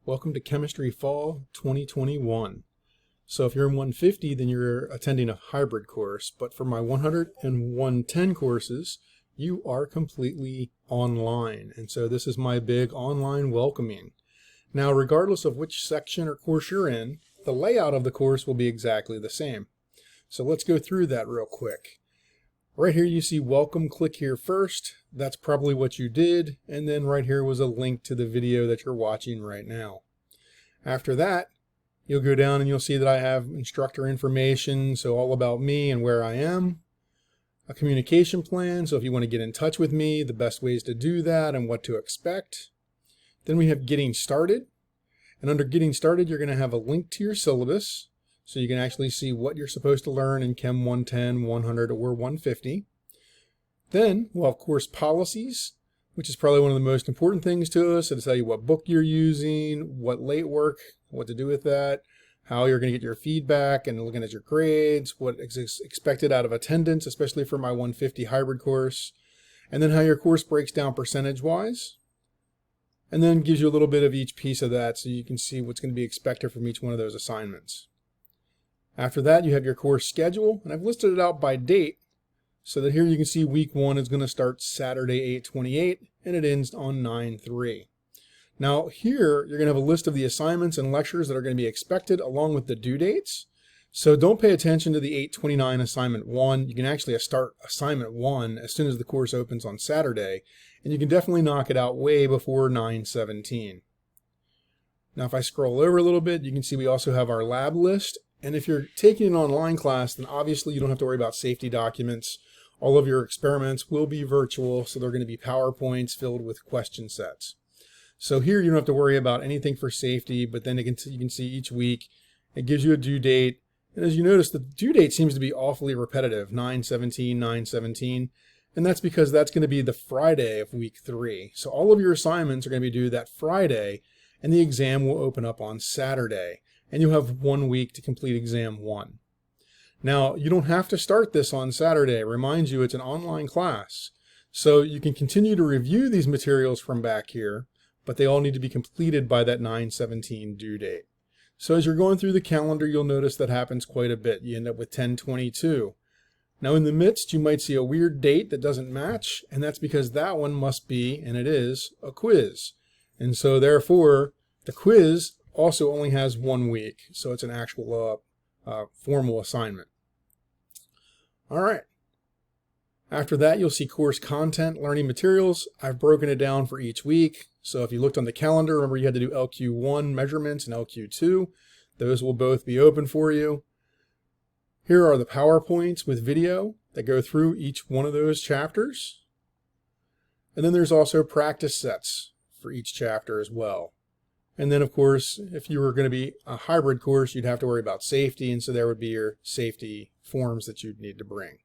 Welcome to Chemistry Fall 2021. So if you're in 150, then you're attending a hybrid course, but for my 100 and 110 courses, you are completely online. And so this is my big online welcoming. Now, regardless of which section or course you're in, the layout of the course will be exactly the same. So let's go through that real quick. Right here you see welcome, click here first. That's probably what you did. And then right here was a link to the video that you're watching right now. After that, you'll go down and you'll see that I have instructor information, so all about me and where I am. A communication plan, so if you want to get in touch with me, the best ways to do that and what to expect. Then we have getting started. And under getting started, you're going to have a link to your syllabus. So you can actually see what you're supposed to learn in Chem 110, 100, or 150. Then we'll have course policies, which is probably one of the most important things to us. It'll tell you what book you're using, what late work, what to do with that, how you're going to get your feedback, and looking at your grades, what is expected out of attendance, especially for my 150 hybrid course, and then how your course breaks down percentage-wise. And then gives you a little bit of each piece of that so you can see what's going to be expected from each one of those assignments. After that, you have your course schedule, and I've listed it out by date so that here you can see week 1 is going to start Saturday 8/28 and it ends on 9/3. Now here you're going to have a list of the assignments and lectures that are going to be expected along with the due dates. So don't pay attention to the 8/29 assignment 1. You can actually start assignment 1 as soon as the course opens on Saturday, and you can definitely knock it out way before 9/17. Now if I scroll over a little bit, you can see we also have our lab list. And if you're taking an online class, then obviously you don't have to worry about safety documents. All of your experiments will be virtual, so they're going to be PowerPoints filled with question sets. So here you don't have to worry about anything for safety, but then you can see each week it gives you a due date. And as you notice, the due date seems to be awfully repetitive, 9/17, 9/17. And that's because that's going to be the Friday of week 3. So all of your assignments are going to be due that Friday, and the exam will open up on Saturday. And you'll have 1 week to complete exam 1. Now, you don't have to start this on Saturday. Remind you, it's an online class. So you can continue to review these materials from back here, but they all need to be completed by that 9/17 due date. So as you're going through the calendar, you'll notice that happens quite a bit. You end up with 10/22. Now in the midst, you might see a weird date that doesn't match, and that's because that one must be, and it is, a quiz. And so therefore, the quiz also only has 1 week, so it's an actual formal assignment. All right. After that, you'll see course content, learning materials. I've broken it down for each week. So if you looked on the calendar, remember you had to do LQ1 measurements and LQ2. Those will both be open for you. Here are the PowerPoints with video that go through each one of those chapters. And then there's also practice sets for each chapter as well. And then, of course, if you were going to be a hybrid course, you'd have to worry about safety, and so there would be your safety forms that you'd need to bring.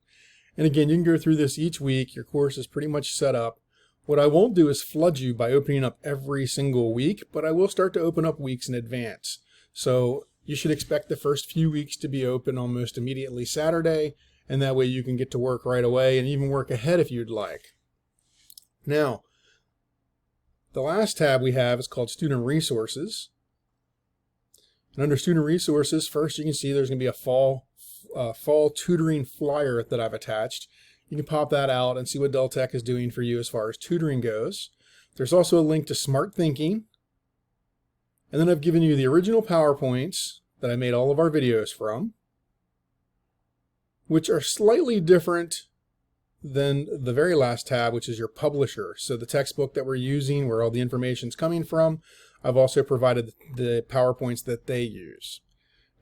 And again, you can go through this each week. Your course is pretty much set up. What I won't do is flood you by opening up every single week, but I will start to open up weeks in advance. So you should expect the first few weeks to be open almost immediately Saturday, and that way you can get to work right away and even work ahead if you'd like. Now, the last tab we have is called Student Resources. And under Student Resources, first you can see there's going to be a fall tutoring flyer that I've attached. You can pop that out and see what Deltec is doing for you as far as tutoring goes. There's also a link to Smart Thinking. And then I've given you the original PowerPoints that I made all of our videos from, which are slightly different than the very last tab, which is your publisher. So the textbook that we're using, where all the information is coming from, I've also provided the PowerPoints that they use.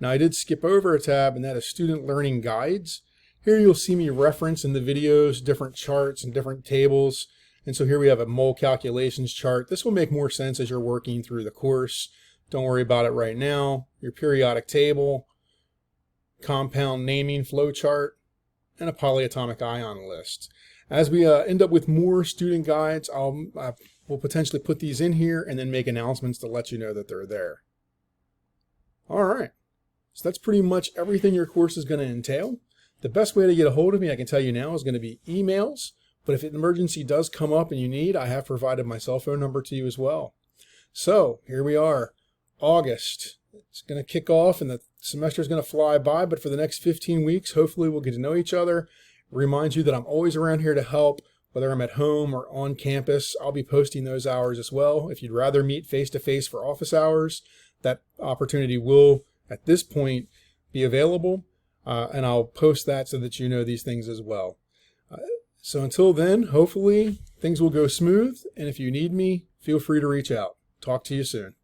Now I did skip over a tab, and that is Student Learning Guides. Here you'll see me reference in the videos different charts and different tables. And so here we have a mole calculations chart. This will make more sense as you're working through the course. Don't worry about it right now. Your periodic table, compound naming flow chart, and a polyatomic ion list. As we end up with more student guides, we'll potentially put these in here and then make announcements to let you know that they're there. All right, so that's pretty much everything your course is going to entail. The best way to get a hold of me, I can tell you now, is going to be emails. But if an emergency does come up and you need, I have provided my cell phone number to you as well. So here we are. August. It's going to kick off and the semester is going to fly by, but for the next 15 weeks, hopefully we'll get to know each other. Remind you that I'm always around here to help, whether I'm at home or on campus. I'll be posting those hours as well. If you'd rather meet face-to-face for office hours, that opportunity will, at this point, be available, and I'll post that so that you know these things as well. So until then, hopefully things will go smooth, and if you need me, feel free to reach out. Talk to you soon.